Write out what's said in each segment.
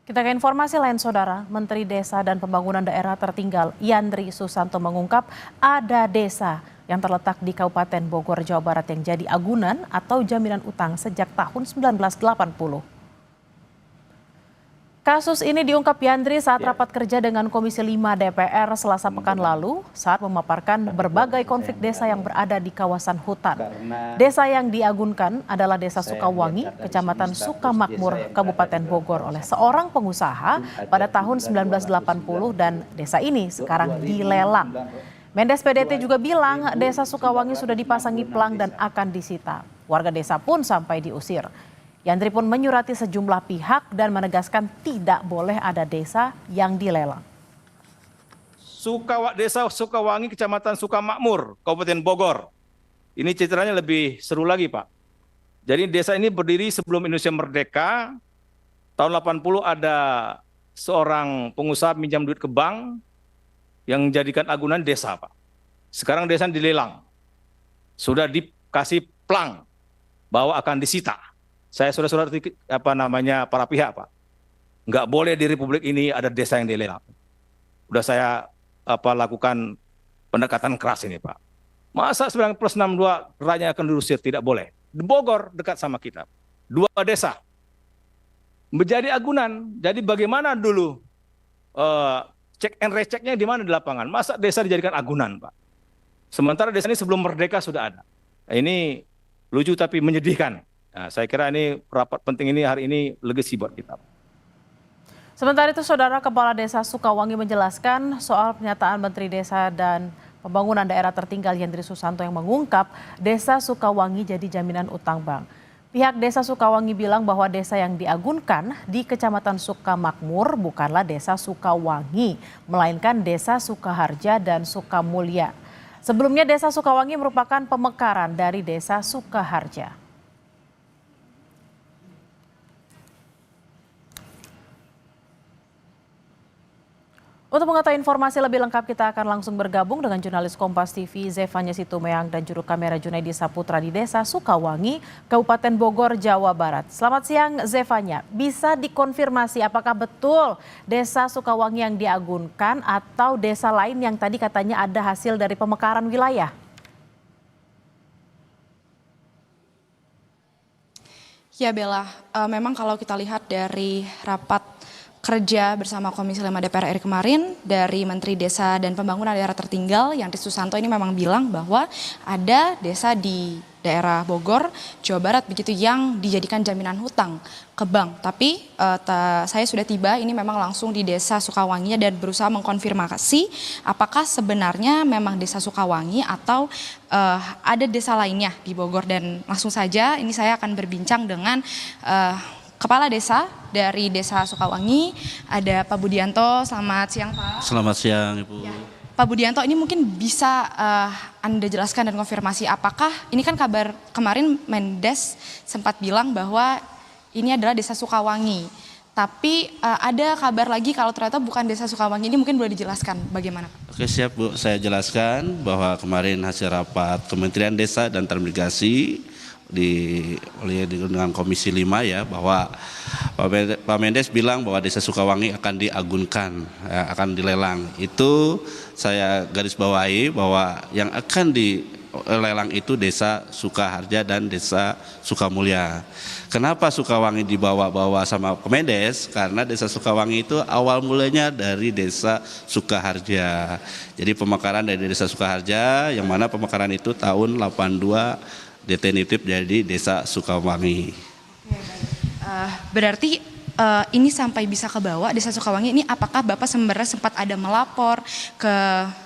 Kita ke informasi lain, Saudara. Menteri Desa dan Pembangunan Daerah Tertinggal Yandri Susanto mengungkap ada desa yang terletak di Kabupaten Bogor, Jawa Barat yang jadi agunan atau jaminan utang sejak tahun 1980. Kasus ini diungkap Yandri saat rapat kerja dengan Komisi 5 DPR Selasa pekan lalu saat memaparkan berbagai konflik desa yang berada di kawasan hutan. Desa yang diagunkan adalah Desa Sukawangi, Kecamatan Sukamakmur, Kabupaten Bogor oleh seorang pengusaha pada tahun 1980 dan desa ini sekarang dilelang. Mendes PDT juga bilang Desa Sukawangi sudah dipasangi pelang dan akan disita. Warga desa pun sampai diusir. Yandri pun menyurati sejumlah pihak dan menegaskan tidak boleh ada desa yang dilelang. Desa Sukawangi, Kecamatan Sukamakmur, Kabupaten Bogor. Ini ceritanya lebih seru lagi, Pak. Jadi desa ini berdiri sebelum Indonesia merdeka. Tahun 80 ada seorang pengusaha minjam duit ke bank yang menjadikan agunan desa, Pak. Sekarang desa dilelang. Sudah dikasih pelang bahwa akan disita. Saya sudah para pihak, Pak. Nggak boleh di Republik ini ada desa yang dilelang. Udah saya lakukan pendekatan keras ini, Pak. Masa 9 plus 62 rakyatnya akan diusir? Tidak boleh. Di Bogor dekat sama kita. 2 desa menjadi agunan. Jadi bagaimana dulu cek and rechecknya di mana di lapangan? Masa desa dijadikan agunan, Pak? Sementara desa ini sebelum merdeka sudah ada. Ini lucu tapi menyedihkan. Nah, saya kira ini rapat penting ini hari ini legasi buat kita. Sementara itu, Saudara, Kepala Desa Sukawangi menjelaskan soal pernyataan Menteri Desa dan Pembangunan Daerah Tertinggal Yandri Susanto yang mengungkap Desa Sukawangi jadi jaminan utang bank. Pihak Desa Sukawangi bilang bahwa desa yang diagunkan di Kecamatan Sukamakmur bukanlah Desa Sukawangi, melainkan Desa Sukaharja dan Sukamulya. Sebelumnya Desa Sukawangi merupakan pemekaran dari Desa Sukaharja. Untuk mengetahui informasi lebih lengkap, kita akan langsung bergabung dengan jurnalis Kompas TV Zefanya Situmeang dan juru kamera Junaidi Saputra di Desa Sukawangi, Kabupaten Bogor, Jawa Barat. Selamat siang, Zefanya. Bisa dikonfirmasi apakah betul Desa Sukawangi yang diagunkan atau desa lain yang tadi katanya ada hasil dari pemekaran wilayah? Ya Bella, memang kalau kita lihat dari rapat kerja bersama Komisi 5 DPR RI kemarin dari Menteri Desa dan Pembangunan Daerah Tertinggal Yandri Susanto ini memang bilang bahwa ada desa di daerah Bogor, Jawa Barat begitu yang dijadikan jaminan hutang ke bank. Tapi saya sudah tiba ini memang langsung di Desa Sukawangi dan berusaha mengkonfirmasi apakah sebenarnya memang Desa Sukawangi atau ada desa lainnya di Bogor. Dan langsung saja ini saya akan berbincang dengan Kepala Desa dari Desa Sukawangi, ada Pak Budianto. Selamat siang, Pak. Selamat siang, Ibu. Ya. Pak Budianto, ini mungkin bisa Anda jelaskan dan konfirmasi apakah ini kan kabar kemarin Mendes sempat bilang bahwa ini adalah Desa Sukawangi. Tapi ada kabar lagi kalau ternyata bukan Desa Sukawangi, ini mungkin boleh dijelaskan bagaimana? Oke, siap Bu, saya jelaskan bahwa kemarin hasil rapat Kementerian Desa dan Transmigrasi dengan Komisi 5 ya, bahwa Pak Mendes bilang bahwa Desa Sukawangi akan diagunkan, ya, akan dilelang. Itu saya garis bawahi bahwa yang akan dilelang itu Desa Sukaharja dan Desa Sukamulya. Kenapa Sukawangi dibawa-bawa sama Mendes? Karena Desa Sukawangi itu awal mulanya dari Desa Sukaharja. Jadi pemekaran dari Desa Sukaharja, yang mana pemekaran itu tahun 82 definitif jadi Desa Sukawangi. Berarti ini sampai bisa ke bawah Desa Sukawangi ini, apakah Bapak sebenarnya sempat ada melapor ke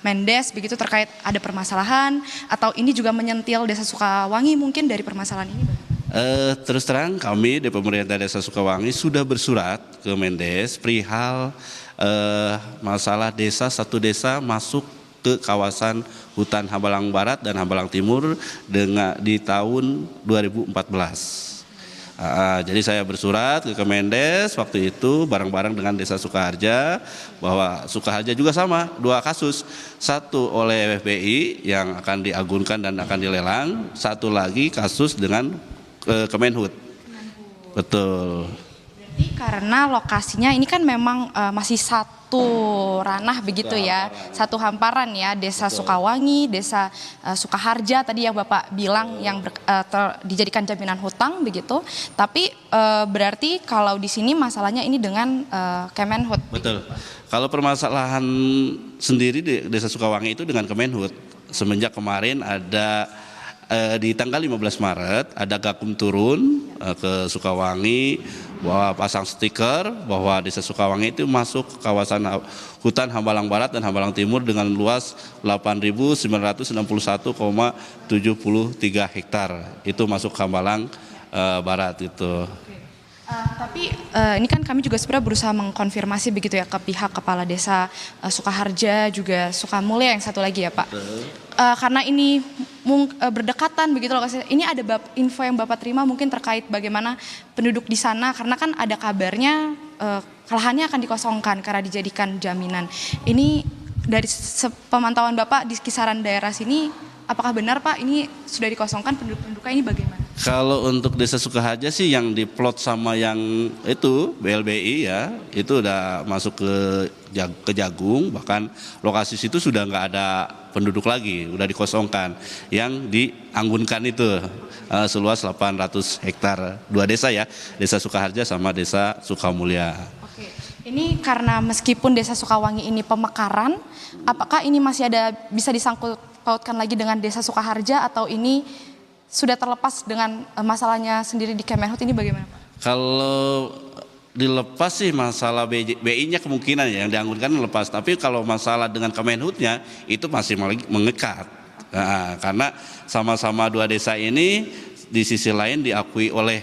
Mendes begitu terkait ada permasalahan, atau ini juga menyentil Desa Sukawangi mungkin dari permasalahan ini? Terus terang kami di pemerintah Desa Sukawangi sudah bersurat ke Mendes perihal masalah satu desa masuk ke kawasan hutan Hambalang Barat dan Hambalang Timur di tahun 2014. Jadi saya bersurat ke Kemendes waktu itu bareng-bareng dengan Desa Sukaharja, bahwa Sukaharja juga sama, 2 kasus, satu oleh FPI yang akan diagunkan dan akan dilelang, satu lagi kasus dengan Kemenhut. Betul. Karena lokasinya ini kan memang masih satu ranah begitu ya, satu hamparan ya, Desa Sukawangi, Desa Sukaharja tadi yang Bapak bilang yang dijadikan jaminan hutang begitu. Tapi berarti kalau di sini masalahnya ini dengan Kemenhut. Betul. Kalau permasalahan sendiri di Desa Sukawangi itu dengan Kemenhut. Semenjak kemarin ada di tanggal 15 Maret ada Gakum turun ke Sukawangi, bahwa pasang stiker bahwa Desa Sukawangi itu masuk ke kawasan hutan Hambalang Barat dan Hambalang Timur dengan luas 8.961,73 hektar. Itu masuk Hambalang Barat itu. Tapi ini kan kami juga sebenarnya berusaha mengkonfirmasi begitu ya ke pihak Kepala Desa Sukaharja juga Sukamulya yang satu lagi ya Pak. Karena ini berdekatan begitu loh. Ini ada info yang Bapak terima mungkin terkait bagaimana penduduk di sana, karena kan ada kabarnya lahannya akan dikosongkan karena dijadikan jaminan. Ini dari pemantauan Bapak di kisaran daerah sini, apakah benar Pak ini sudah dikosongkan, penduduk-penduduknya ini bagaimana? Kalau untuk Desa Sukaharja sih yang diplot sama yang itu BLBI ya, itu udah masuk ke Jagung, bahkan lokasi situ sudah nggak ada penduduk lagi, udah dikosongkan. Yang dianggunkan itu seluas 800 hektar, 2 desa ya, Desa Sukaharja sama Desa Sukamulya. Oke, ini karena meskipun Desa Sukawangi ini pemekaran, apakah ini masih ada bisa disangkut pautkan lagi dengan Desa Sukaharja atau ini sudah terlepas dengan masalahnya sendiri di Kemenhut, ini bagaimana Pak? Kalau dilepas sih masalah BI-nya kemungkinan ya, yang dianggunkan lepas, tapi kalau masalah dengan Kemenhutnya itu masih mengekat. Nah, karena sama-sama 2 desa ini di sisi lain diakui oleh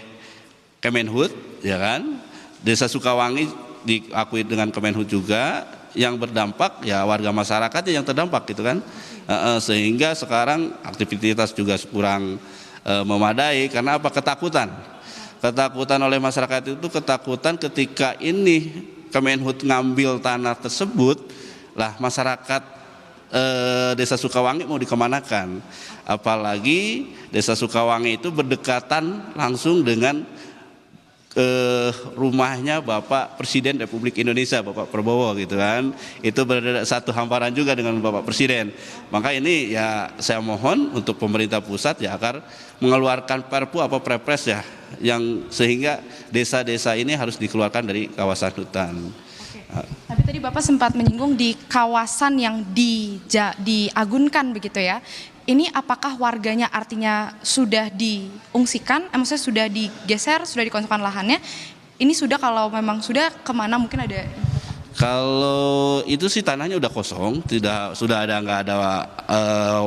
Kemenhut, ya kan? Desa Sukawangi diakui dengan Kemenhut juga, yang berdampak ya warga masyarakatnya yang terdampak gitu kan. Sehingga sekarang aktivitas juga kurang memadai karena apa? Ketakutan oleh masyarakat itu, ketakutan ketika ini Kemenhut ngambil tanah tersebut lah, masyarakat Desa Sukawangi mau dikemanakan, apalagi Desa Sukawangi itu berdekatan langsung dengan rumahnya Bapak Presiden Republik Indonesia, Bapak Prabowo gitu kan. Itu berada satu hamparan juga dengan Bapak Presiden. Maka ini ya saya mohon untuk pemerintah pusat ya agar mengeluarkan Perpu apa Perpres ya, yang sehingga desa-desa ini harus dikeluarkan dari kawasan hutan. Tapi tadi Bapak sempat menyinggung di kawasan yang diagunkan begitu ya. Ini apakah warganya artinya sudah diungsikan, maksudnya sudah digeser, sudah dikosongkan lahannya? Ini sudah, kalau memang sudah, kemana mungkin ada? Kalau itu sih tanahnya udah kosong, nggak ada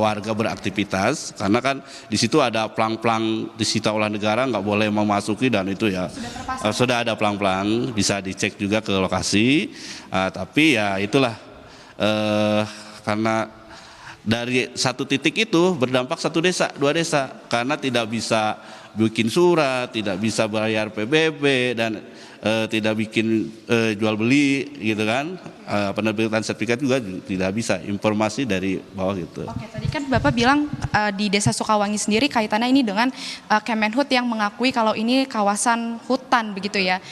warga beraktivitas, karena kan di situ ada plang-plang disita oleh negara, nggak boleh memasuki, dan itu ya sudah ada plang-plang, bisa dicek juga ke lokasi. Tapi ya itulah karena dari satu titik itu berdampak 1 desa, 2 desa, karena tidak bisa bikin surat, tidak bisa bayar PBB, dan tidak bikin jual beli gitu kan, penerbitan sertifikat juga tidak bisa, informasi dari bawah gitu. Oke, tadi kan Bapak bilang di Desa Sukawangi sendiri kaitannya ini dengan Kemenhut yang mengakui kalau ini kawasan hutan begitu ya.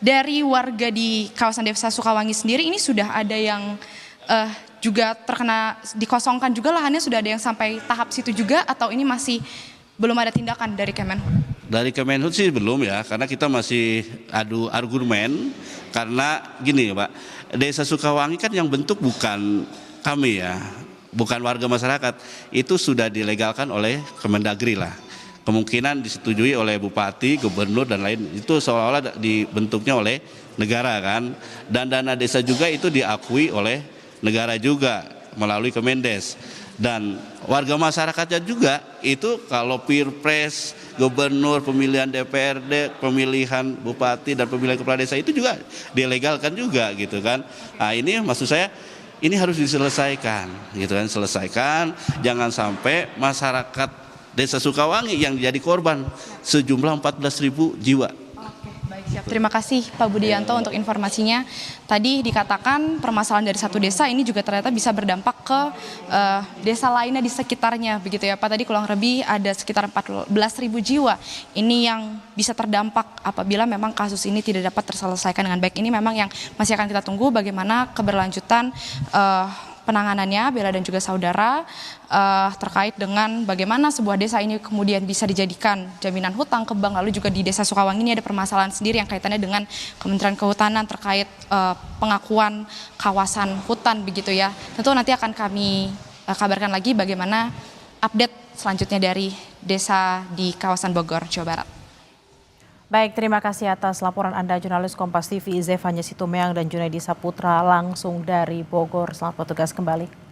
Dari warga di kawasan Desa Sukawangi sendiri ini sudah ada yang juga terkena dikosongkan juga lahannya, sudah ada yang sampai tahap situ juga, atau ini masih belum ada tindakan dari Kemenhut? Dari Kemenhut sih belum ya, karena kita masih adu argumen, karena gini Pak, Desa Sukawangi kan yang bentuk bukan kami ya, bukan warga masyarakat, itu sudah dilegalkan oleh Kemendagri lah. Kemungkinan disetujui oleh Bupati, Gubernur dan lain, itu seolah-olah dibentuknya oleh negara kan, dan dana desa juga itu diakui oleh negara juga melalui Kemendes, dan warga masyarakatnya juga itu kalau Pilpres, Gubernur, pemilihan DPRD, pemilihan Bupati dan pemilihan Kepala Desa itu juga dilegalkan juga gitu kan. Nah ini maksud saya ini harus diselesaikan gitu kan, selesaikan, jangan sampai masyarakat Desa Sukawangi yang jadi korban sejumlah 14.000 jiwa. Oke, baik, siap. Siap, terima kasih Pak Budianto untuk informasinya. Tadi dikatakan permasalahan dari satu desa ini juga ternyata bisa berdampak ke desa lainnya di sekitarnya, begitu ya Pak. Tadi kurang lebih ada sekitar 14.000 jiwa ini yang bisa terdampak apabila memang kasus ini tidak dapat terselesaikan dengan baik. Ini memang yang masih akan kita tunggu bagaimana keberlanjutan penanganannya, Bella dan juga saudara, terkait dengan bagaimana sebuah desa ini kemudian bisa dijadikan jaminan hutang ke bank. Lalu juga di desa Sukawangi ini ada permasalahan sendiri yang kaitannya dengan Kementerian Kehutanan terkait pengakuan kawasan hutan, begitu ya. Tentu nanti akan kami kabarkan lagi bagaimana update selanjutnya dari desa di kawasan Bogor, Jawa Barat. Baik, terima kasih atas laporan Anda jurnalis Kompas TV Zefanya Situmeang dan Junaidi Saputra langsung dari Bogor. Selamat bertugas kembali.